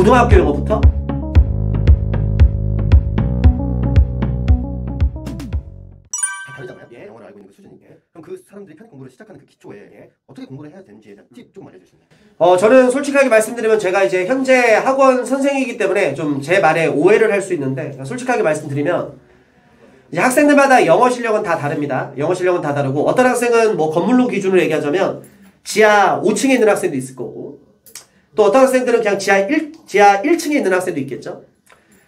고등학교 영어부터 다르잖아요. 영어를 알고 있는 그 수준이. 그럼 그 사람들이 편입 공부를 시작하는 그 기초에 어떻게 공부를 해야 되는지에 대한 팁 조금 알려주시면. 저는 솔직하게 말씀드리면 제가 이제 현재 학원 선생이기 때문에 좀 제 말에 오해를 할 수 있는데, 솔직하게 말씀드리면 이제 학생들마다 영어 실력은 다 다릅니다. 영어 실력은 다 다르고, 어떤 학생은 뭐 건물로 기준으로 얘기하자면 지하 5층에 있는 학생도 있을 거고, 또 어떤 학생들은 그냥 지하 1층에 있는 학생도 있겠죠.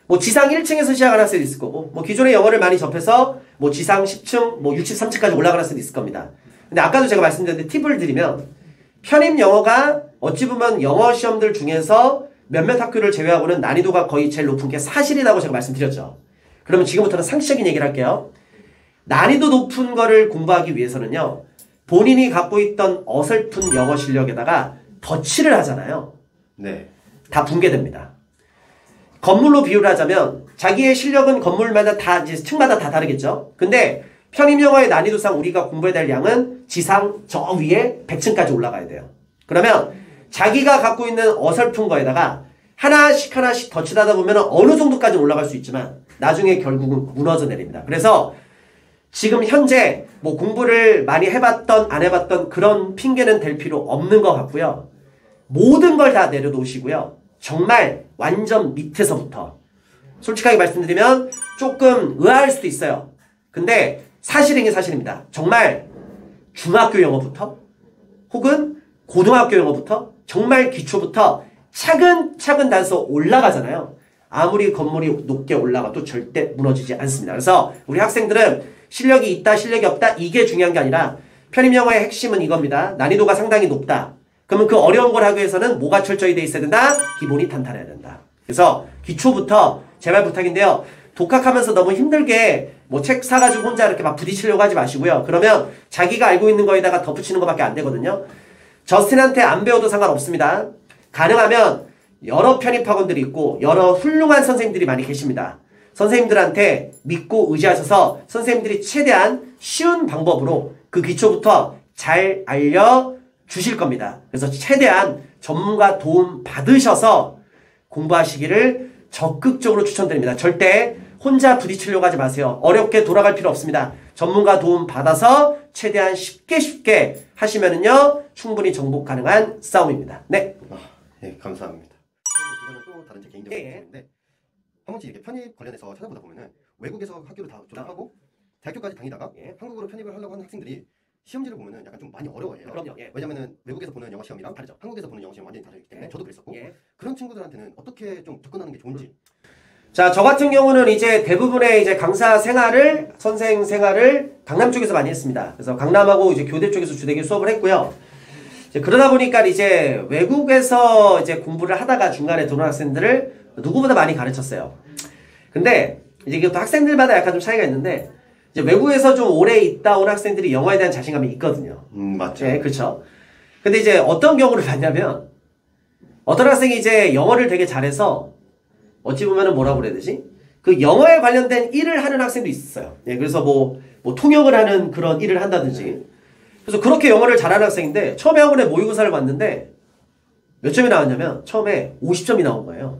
뭐 지상 1층에서 시작하는 학생도 있을 거고, 뭐 기존에 영어를 많이 접해서 뭐 지상 10층, 뭐 63층까지 올라가는 학생도 있을 겁니다. 근데 아까도 제가 말씀드렸는데 팁을 드리면, 편입 영어가 어찌 보면 영어 시험들 중에서 몇몇 학교를 제외하고는 난이도가 거의 제일 높은 게 사실이라고 제가 말씀드렸죠. 그러면 지금부터는 상식적인 얘기를 할게요. 난이도 높은 거를 공부하기 위해서는요, 본인이 갖고 있던 어설픈 영어 실력에다가 덧칠을 하잖아요. 네. 다 붕괴됩니다. 건물로 비유를 하자면 자기의 실력은 건물마다 다 이제 층마다 다 다르겠죠. 근데 편입 영어의 난이도상 우리가 공부해야 될 양은 지상 저 위에 100층까지 올라가야 돼요. 그러면 자기가 갖고 있는 어설픈 거에다가 하나씩 덧칠하다 보면 어느 정도까지 올라갈 수 있지만 나중에 결국은 무너져 내립니다. 그래서 지금 현재 뭐 공부를 많이 해봤던 안 해봤던 그런 핑계는 될 필요 없는 것 같고요. 모든 걸 다 내려놓으시고요. 정말 완전 밑에서부터, 솔직하게 말씀드리면 조금 의아할 수도 있어요. 근데 사실인 게 사실입니다. 정말 중학교 영어부터 혹은 고등학교 영어부터 정말 기초부터 차근차근 단서 올라가잖아요. 아무리 건물이 높게 올라가도 절대 무너지지 않습니다. 그래서 우리 학생들은 실력이 있다 실력이 없다 이게 중요한 게 아니라 편입 영어의 핵심은 이겁니다. 난이도가 상당히 높다. 그러면 그 어려운 걸 하기 위해서는 뭐가 철저히 돼 있어야 된다? 기본이 탄탄해야 된다. 그래서 기초부터 제발 부탁인데요. 독학하면서 너무 힘들게 뭐 책 사가지고 혼자 이렇게 막 부딪히려고 하지 마시고요. 그러면 자기가 알고 있는 거에다가 덧붙이는 것밖에 안 되거든요. 저스틴한테 안 배워도 상관없습니다. 가능하면 여러 편입학원들이 있고 여러 훌륭한 선생님들이 많이 계십니다. 선생님들한테 믿고 의지하셔서 선생님들이 최대한 쉬운 방법으로 그 기초부터 잘 알려주실 겁니다. 그래서 최대한 전문가 도움 받으셔서 공부하시기를 적극적으로 추천드립니다. 절대 혼자 부딪히려고 하지 마세요. 어렵게 돌아갈 필요 없습니다. 전문가 도움 받아서 최대한 쉽게 하시면은요 충분히 정복 가능한 싸움입니다. 네. 네, 감사합니다. 이거는 또 다른 제 개인적인 의견인데 한 번씩 이렇게 편입 관련해서 찾아보다 보면은 외국에서 학교를 다 졸업하고 대학교까지 다니다가 한국으로 편입을 하려고 하는 학생들이 시험지를 보면은 약간 좀 많이 어려워해요. 그럼요. 왜냐면은 외국에서 보는 영어 시험이랑 다르죠. 한국에서 보는 영어 시험 완전히 다르기 때문에 저도 그랬었고 그런 친구들한테는 어떻게 좀 접근하는 게 좋은지. 자, 저 같은 경우는 이제 대부분의 이제 강사 생활을, 선생 생활을 강남 쪽에서 많이 했습니다. 그래서 강남하고 이제 교대 쪽에서 주되게 수업을 했고요. 이제 그러다 보니까 이제 외국에서 이제 공부를 하다가 중간에 들어온 학생들을 누구보다 많이 가르쳤어요. 근데 이제 이게 또 학생들마다 약간 좀 차이가 있는데, 이제 외국에서 좀 오래 있다 온 학생들이 영어에 대한 자신감이 있거든요. 맞죠. 네, 그렇죠. 근데 이제 어떤 경우를 봤냐면, 어떤 학생이 이제 영어를 되게 잘해서 어찌 보면은 뭐라고 그래야 되지? 그 영어에 관련된 일을 하는 학생도 있었어요. 예, 그래서 뭐 통역을 하는 그런 일을 한다든지. 그래서 그렇게 영어를 잘하는 학생인데, 처음에 학원에 모의고사를 봤는데, 몇 점이 나왔냐면, 처음에 50점이 나온 거예요.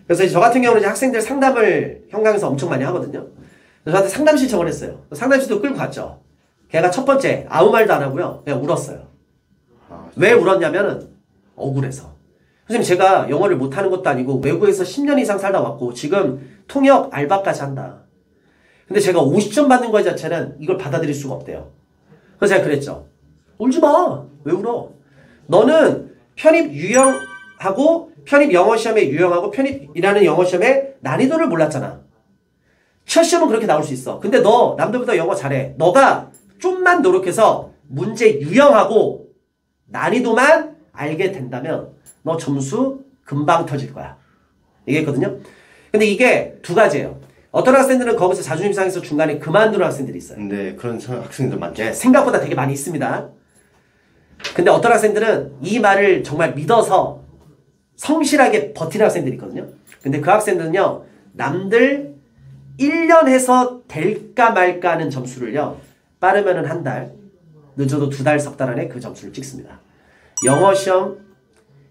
그래서 이제 저 같은 경우는 이제 학생들 상담을 현강에서 엄청 많이 하거든요. 그래서 저한테 상담 신청을 했어요. 상담실도 끌고 갔죠. 걔가 첫 번째, 아무 말도 안 하고요. 그냥 울었어요. 왜 울었냐면은, 억울해서. 선생님, 제가 영어를 못하는 것도 아니고 외국에서 10년 이상 살다 왔고 지금 통역 알바까지 한다. 근데 제가 50점 받는 거 자체는 이걸 받아들일 수가 없대요. 그래서 제가 그랬죠. 울지 마. 왜 울어? 너는 편입 유형하고 편입 영어 시험에 유형하고 편입이라는 영어 시험의 난이도를 몰랐잖아. 첫 시험은 그렇게 나올 수 있어. 근데 너 남들보다 영어 잘해. 너가 좀만 노력해서 문제 유형하고 난이도만 알게 된다면 너 점수 금방 터질 거야. 얘기했거든요. 근데 이게 두 가지예요. 어떤 학생들은 거기서 자존심 상해서 중간에 그만두는 학생들이 있어요. 네, 그런 학생들 많죠. 네, 생각보다 되게 많이 있습니다. 근데 어떤 학생들은 이 말을 정말 믿어서 성실하게 버티는 학생들이 있거든요. 근데 그 학생들은요, 남들 1년 해서 될까 말까 하는 점수를요, 빠르면은 한 달, 늦어도 2달, 석 달 안에 그 점수를 찍습니다. 영어 시험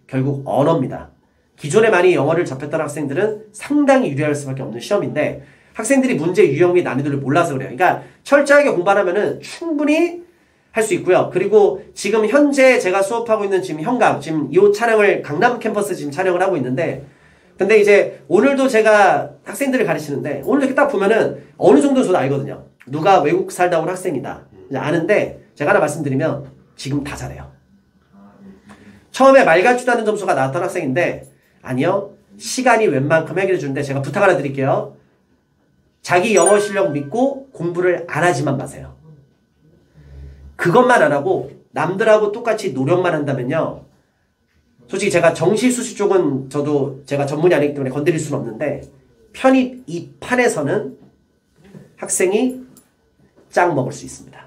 결국 언어입니다. 기존에 많이 영어를 접했던 학생들은 상당히 유리할 수밖에 없는 시험인데 학생들이 문제 유형 및 난이도를 몰라서 그래요. 그러니까 철저하게 공부하면은 충분히 할 수 있고요. 그리고 지금 현재 제가 수업하고 있는 지금 현강, 지금 이 촬영을 강남 캠퍼스 지금 촬영을 하고 있는데 근데 이제 오늘도 제가 학생들을 가르치는데 오늘 이렇게 딱 보면은 어느 정도 저도 알거든요. 누가 외국 살다 온 학생이다. 이제 아는데 제가 하나 말씀드리면 지금 다 잘해요. 처음에 말 같지도 않은 점수가 나왔던 학생인데 아니요. 시간이 웬만큼 해결해 주는데 제가 부탁 하나 드릴게요. 자기 영어 실력 믿고 공부를 안 하지만 마세요. 그것만 안 하고 남들하고 똑같이 노력만 한다면요. 솔직히 제가 정시 수시 쪽은 저도 제가 전문이 아니기 때문에 건드릴 수는 없는데 편입 이 판에서는 학생이 짱 먹을 수 있습니다.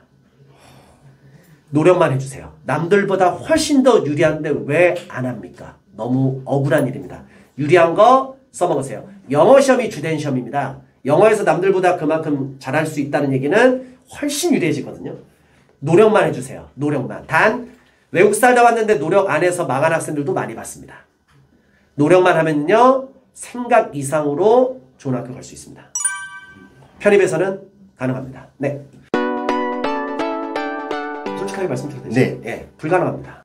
노력만 해주세요. 남들보다 훨씬 더 유리한데 왜 안 합니까? 너무 억울한 일입니다. 유리한 거 써먹으세요. 영어 시험이 주된 시험입니다. 영어에서 남들보다 그만큼 잘할 수 있다는 얘기는 훨씬 유리해지거든요. 노력만 해주세요. 노력만. 단 외국 살다 왔는데 노력 안 해서 망한 학생들도 많이 봤습니다. 노력만 하면요. 생각 이상으로 좋은 학교 갈 수 있습니다. 편입에서는 가능합니다. 네. 솔직하게 말씀드려도 되죠? 네. 예, 불가능합니다.